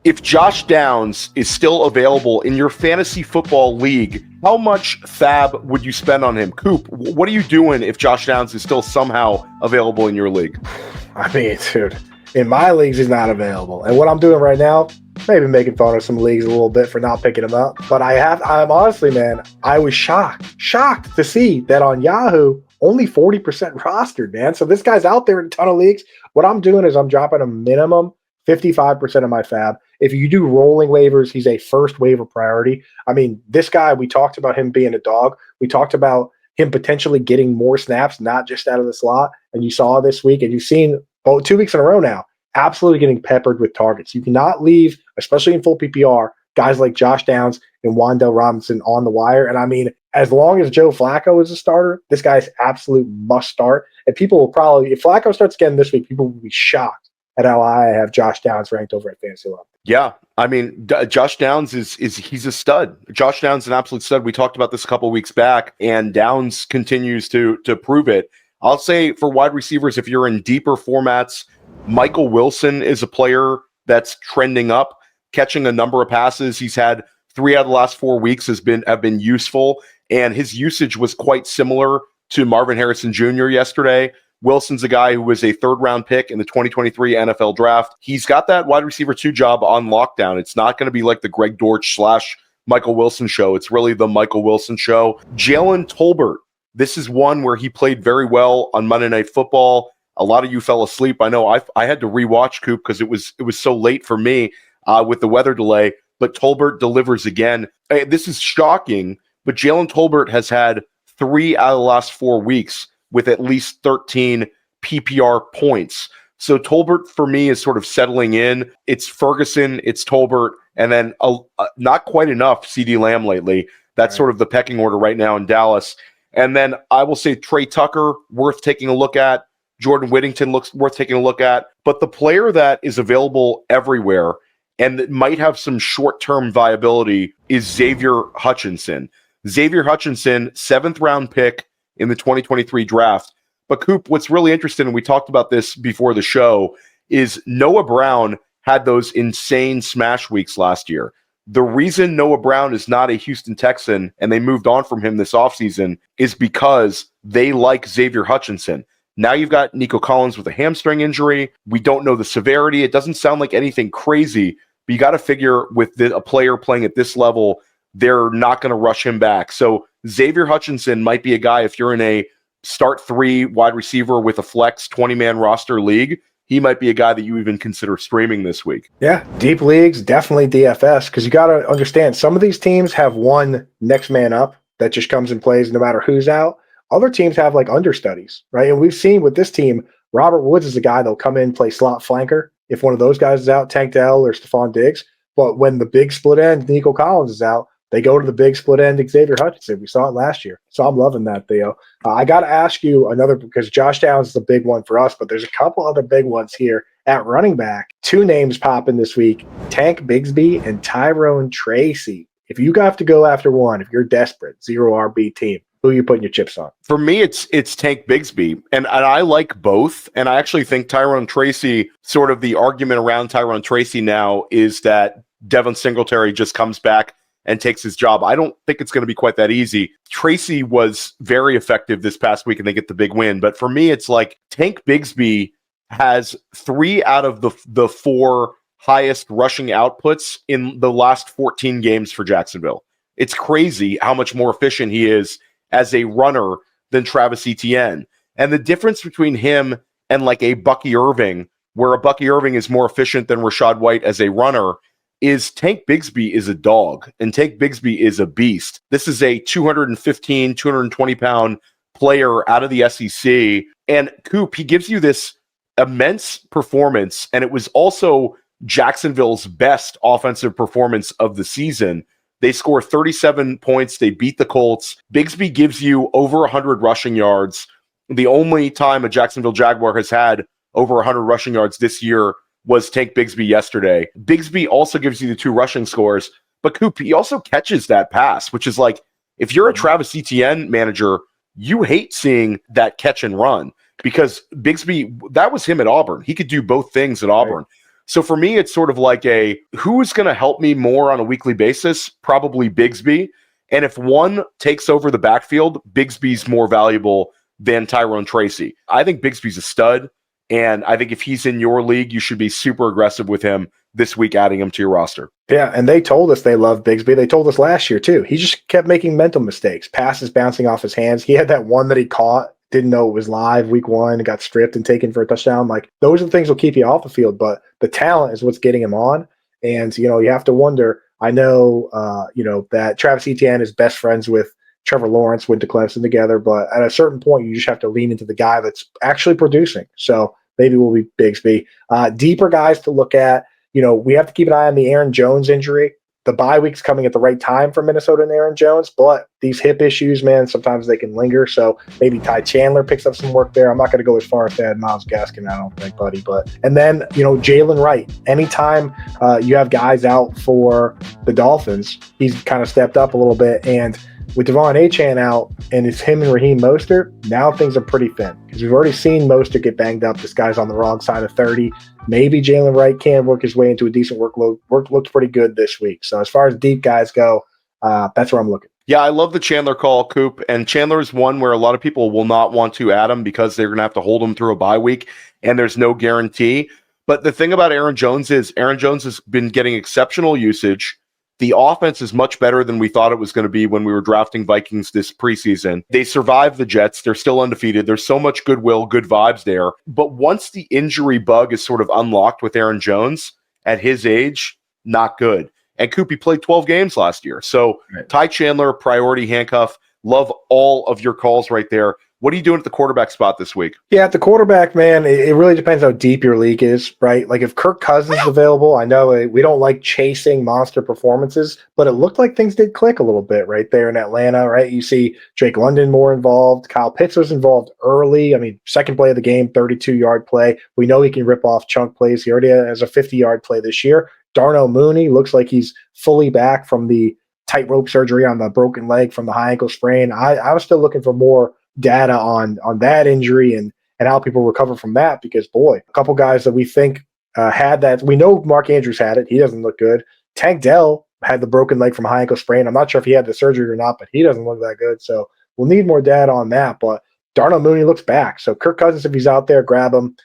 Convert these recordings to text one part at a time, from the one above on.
if Josh Downs is still available in your fantasy football league, how much fab would you spend on him? Coop, what are you doing if Josh Downs is still somehow available in your league? I mean, dude, in my leagues, he's not available. And what I'm doing right now, maybe making fun of some leagues a little bit for not picking him up. But I'm honestly, man, I was shocked to see that on Yahoo, only 40% rostered, man. So this guy's out there in a ton of leagues. What I'm doing is I'm dropping a minimum 55% of my fab. If you do rolling waivers, he's a first waiver priority. I mean, this guy, we talked about him being a dog. We talked about him potentially getting more snaps, not just out of the slot. And you saw this week, and you've seen 2 weeks in a row now, absolutely getting peppered with targets. You cannot leave, especially in full PPR, guys like Josh Downs and Wan'Dale Robinson on the wire. And I mean, as long as Joe Flacco is a starter, this guy's absolute must start. And people will probably, if Flacco starts again this week, people will be shocked at how I have Josh Downs ranked over at Fantasy Alarm. Yeah, I mean, Josh Downs he's a stud. Josh Downs is an absolute stud. We talked about this a couple of weeks back, and Downs continues to prove it. I'll say for wide receivers, if you're in deeper formats, Michael Wilson is a player that's trending up, catching a number of passes. He's had 3 out of the last 4 weeks have been useful, and his usage was quite similar to Marvin Harrison Jr. yesterday. Wilson's a guy who was a 3rd-round pick in the 2023 NFL draft. He's got that wide receiver 2 job on lockdown. It's not going to be like the Greg Dortch / Michael Wilson show. It's really the Michael Wilson show. Jalen Tolbert, this is one where he played very well on Monday Night Football. A lot of you fell asleep. I know I had to rewatch Coop because it was so late for me with the weather delay. But Tolbert delivers again. This is shocking, but Jalen Tolbert has had 3 out of the last 4 weeks with at least 13 PPR points. So Tolbert, for me, is sort of settling in. It's Ferguson, it's Tolbert, and then not quite enough CeeDee Lamb lately. That's sort of the pecking order right now in Dallas. And then I will say Trey Tucker, worth taking a look at. Jordan Whittington looks worth taking a look at. But the player that is available everywhere and that might have some short-term viability is Xavier Hutchinson. Xavier Hutchinson, 7th-round pick in the 2023 draft. But Coop, what's really interesting, and we talked about this before the show, is Noah Brown had those insane smash weeks last year. The reason Noah Brown is not a Houston Texan and they moved on from him this offseason is because they like Xavier Hutchinson. Now you've got Nico Collins with a hamstring injury. We don't know the severity. It doesn't sound like anything crazy, but you got to figure with a player playing at this level, they're not going to rush him back. So Xavier Hutchinson might be a guy, if you're in a start 3 wide receiver with a flex 20-man roster league, he might be a guy that you even consider streaming this week. Yeah, deep leagues, definitely DFS, because you got to understand, some of these teams have one next man up that just comes and plays no matter who's out. Other teams have like understudies, right? And we've seen with this team, Robert Woods is a guy that'll come in, play slot flanker. If one of those guys is out, Tank Dell or Stephon Diggs. But when the big split end, Nico Collins is out, they go to the big split end, Xavier Hutchinson. We saw it last year. So I'm loving that, Theo. I got to ask you another, because Josh Downs is the big one for us, but there's a couple other big ones here at running back. 2 names popping this week, Tank Bigsby and Tyrone Tracy. If you have to go after one, if you're desperate, 0 RB team, who are you putting your chips on? For me, it's Tank Bigsby, and I like both. And I actually think Tyrone Tracy, sort of the argument around Tyrone Tracy now is that Devin Singletary just comes back and takes his job. I don't think it's going to be quite that easy. Tracy was very effective this past week and they get the big win. But for me, it's like Tank Bigsby has 3 out of the 4 highest rushing outputs in the last 14 games for Jacksonville. It's crazy how much more efficient he is as a runner than Travis Etienne. And the difference between him and like a Bucky Irving, where a Bucky Irving is more efficient than Rachaad White as a runner, is Tank Bigsby is a dog, and Tank Bigsby is a beast. This is a 215, 220-pound player out of the SEC. And Coop, he gives you this immense performance, and it was also Jacksonville's best offensive performance of the season. They score 37 points. They beat the Colts. Bigsby gives you over 100 rushing yards. The only time a Jacksonville Jaguar has had over 100 rushing yards this year was Tank Bigsby yesterday. Bigsby also gives you the 2 rushing scores, but Coop, he also catches that pass, which is like, if you're a Travis Etienne manager, you hate seeing that catch and run, because Bigsby, that was him at Auburn. He could do both things at Auburn. Right. So for me, it's sort of like who is going to help me more on a weekly basis? Probably Bigsby. And if one takes over the backfield, Bigsby's more valuable than Tyrone Tracy. I think Bigsby's a stud. And I think if he's in your league, you should be super aggressive with him this week, adding him to your roster. Yeah, and they told us they love Bigsby. They told us last year, too. He just kept making mental mistakes, passes bouncing off his hands. He had that one that he caught, didn't know it was live week 1, got stripped and taken for a touchdown. Like, those are the things that will keep you off the field, but the talent is what's getting him on. And, you have to wonder, I know, that Travis Etienne is best friends with Trevor Lawrence, went to Clemson together, but at a certain point, you just have to lean into the guy that's actually producing. So maybe we'll be Bigsby. Deeper guys to look at. We have to keep an eye on the Aaron Jones injury. The bye week's coming at the right time for Minnesota and Aaron Jones, but these hip issues, man, sometimes they can linger. So maybe Ty Chandler picks up some work there. I'm not going to go as far as to add Myles Gaskin, I don't think, buddy. And then, Jalen Wright. Anytime you have guys out for the Dolphins, he's kind of stepped up a little bit. And with Devon Achane out and it's him and Raheem Mostert, now things are pretty thin because we've already seen Mostert get banged up. This guy's on the wrong side of 30. Maybe Jalen Wright can work his way into a decent workload. Work looked pretty good this week. So as far as deep guys go, that's where I'm looking. Yeah, I love the Chandler call, Coop. And Chandler is one where a lot of people will not want to add him because they're going to have to hold him through a bye week, and there's no guarantee. But the thing about Aaron Jones is Aaron Jones has been getting exceptional usage. The offense is much better than we thought it was going to be when we were drafting Vikings this preseason. They survived the Jets. They're still undefeated. There's so much goodwill, good vibes there. But once the injury bug is sort of unlocked with Aaron Jones at his age, not good. And Coop, he played 12 games last year. So right. Ty Chandler, priority handcuff. Love all of your calls right there. What are you doing at the quarterback spot this week? Yeah, at the quarterback, man, it really depends how deep your league is, right? Like if Kirk Cousins is available, I know we don't like chasing monster performances, but it looked like things did click a little bit right there in Atlanta, right? You see Drake London more involved. Kyle Pitts was involved early. I mean, second play of the game, 32-yard play. We know he can rip off chunk plays. He already has a 50-yard play this year. Darnell Mooney looks like he's fully back from the tightrope surgery on the broken leg from the high ankle sprain. I was still looking for more data on that injury and how people recover from that because, boy, a couple guys that we think had that. We know Mark Andrews had it. He doesn't look good. Tank Dell had the broken leg from high ankle sprain. I'm not sure if he had the surgery or not, but he doesn't look that good. So we'll need more data on that. But Darnell Mooney looks back. So Kirk Cousins, if he's out there, grab him.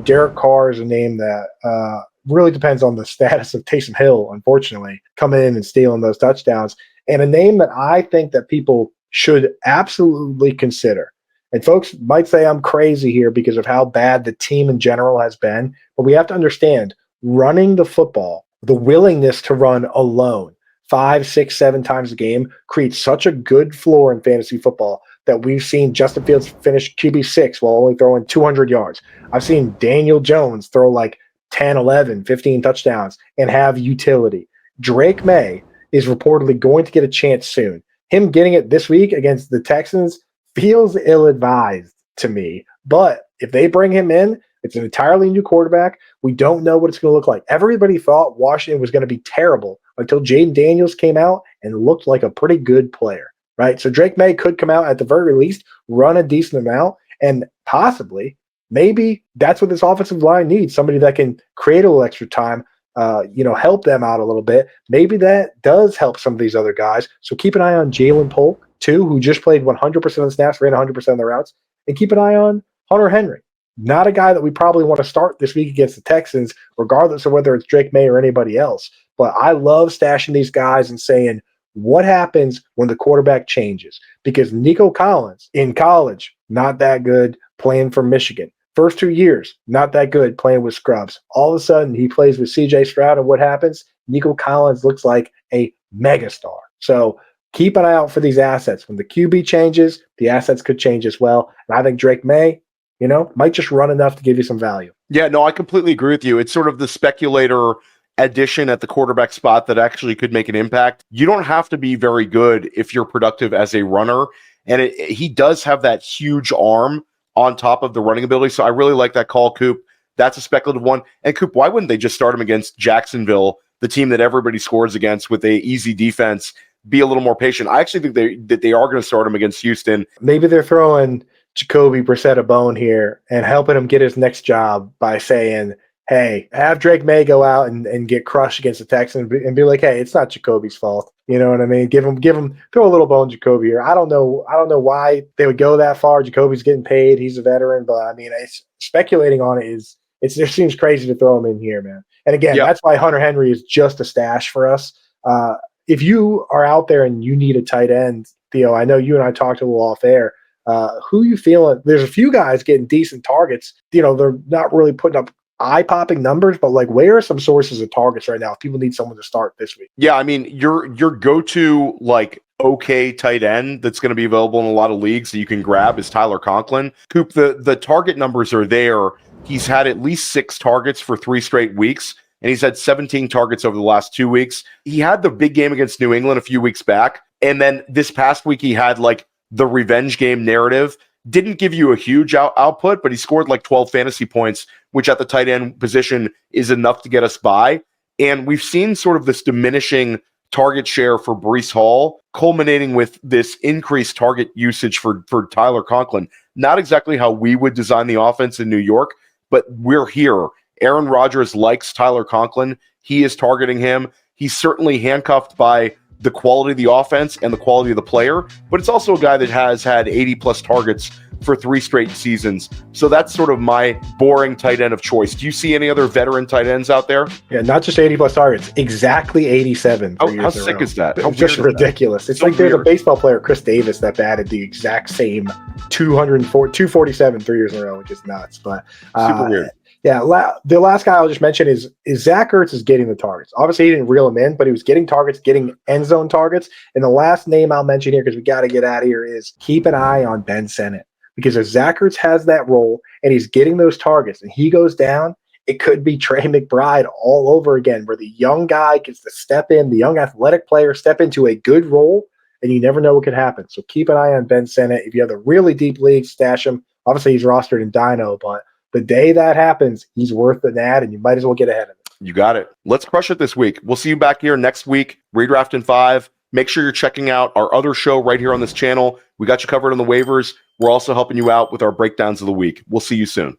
Derek Carr is a name that really depends on the status of Taysom Hill, unfortunately, coming in and stealing those touchdowns. And a name that I think that people should absolutely consider. And folks might say I'm crazy here because of how bad the team in general has been, but we have to understand running the football, the willingness to run alone 5, 6, 7 times a game creates such a good floor in fantasy football that we've seen Justin Fields finish QB6 while only throwing 200 yards. I've seen Daniel Jones throw like 10, 11, 15 touchdowns and have utility. Drake May is reportedly going to get a chance soon. Him getting it this week against the Texans feels ill-advised to me. But if they bring him in, it's an entirely new quarterback. We don't know what it's going to look like. Everybody thought Washington was going to be terrible until Jaden Daniels came out and looked like a pretty good player, right? So Drake May could come out at the very least, run a decent amount, and possibly, maybe that's what this offensive line needs, somebody that can create a little extra time, help them out a little bit. Maybe that does help some of these other guys. So keep an eye on Jalen Polk, too, who just played 100% of the snaps, ran 100% of the routes. And keep an eye on Hunter Henry. Not a guy that we probably want to start this week against the Texans, regardless of whether it's Drake May or anybody else. But I love stashing these guys and saying, what happens when the quarterback changes? Because Nico Collins in college, not that good, playing for Michigan. First 2 years, not that good, playing with scrubs. All of a sudden, he plays with C.J. Stroud, and what happens? Nico Collins looks like a megastar. So keep an eye out for these assets. When the QB changes, the assets could change as well. And I think Drake May, might just run enough to give you some value. Yeah, no, I completely agree with you. It's sort of the speculator addition at the quarterback spot that actually could make an impact. You don't have to be very good if you're productive as a runner. And he does have that huge arm on top of the running ability. So I really like that call, Coop. That's a speculative one. And Coop, why wouldn't they just start him against Jacksonville, the team that everybody scores against with a easy defense? Be a little more patient. I actually think that they are going to start him against Houston. Maybe they're throwing Jacoby Brissett a bone here and helping him get his next job by saying, hey, have Drake May go out and get crushed against the Texans and be like, hey, it's not Jacoby's fault. You know what I mean? Give him, throw a little bone Jacoby here. I don't know why they would go that far. Jacoby's getting paid. He's a veteran, but I mean, speculating on it it just seems crazy to throw him in here, man. And again, that's why Hunter Henry is just a stash for us. If you are out there and you need a tight end, Theo, I know you and I talked a little off air. Who you feeling? There's a few guys getting decent targets. You know, they're not really putting up eye-popping numbers, but like, where are some sources of targets right now if people need someone to start this week? Yeah, I mean, your go-to like okay tight end that's going to be available in a lot of leagues that you can grab is Tyler Conklin. Coop, the target numbers are there. He's had at least 6 targets for 3 straight weeks, and he's had 17 targets over the last 2 weeks. He had the big game against New England a few weeks back, and then this past week he had like the revenge game narrative. Didn't give you a huge output, but he scored like 12 fantasy points, which at the tight end position is enough to get us by. And we've seen sort of this diminishing target share for Breece Hall, culminating with this increased target usage for Tyler Conklin. Not exactly how we would design the offense in New York, but we're here. Aaron Rodgers likes Tyler Conklin. He is targeting him. He's certainly handcuffed by the quality of the offense and the quality of the player, but it's also a guy that has had 80 plus targets for 3 straight seasons. So that's sort of my boring tight end of choice. Do you see any other veteran tight ends out there? Yeah, not just 80 plus targets, exactly 87. How sick is that? It's just ridiculous. It's so like there's a baseball player, Chris Davis, that batted the exact same 247 3 years in a row, which is nuts. But super weird. Yeah, the last guy I'll just mention is Zach Ertz is getting the targets. Obviously, he didn't reel him in, but he was getting targets, getting end zone targets. And the last name I'll mention here, because we got to get out of here, is keep an eye on Ben Sennett. Because if Zach Ertz has that role and he's getting those targets and he goes down, it could be Trey McBride all over again, where the young guy gets to step in, the young athletic player step into a good role, and you never know what could happen. So keep an eye on Ben Sennett. If you have the really deep league, stash him. Obviously, he's rostered in Dino, but the day that happens, he's worth an ad, and you might as well get ahead of it. You got it. Let's crush it this week. We'll see you back here next week. Redraft in 5. Make sure you're checking out our other show right here on this channel. We got you covered on the waivers. We're also helping you out with our breakdowns of the week. We'll see you soon.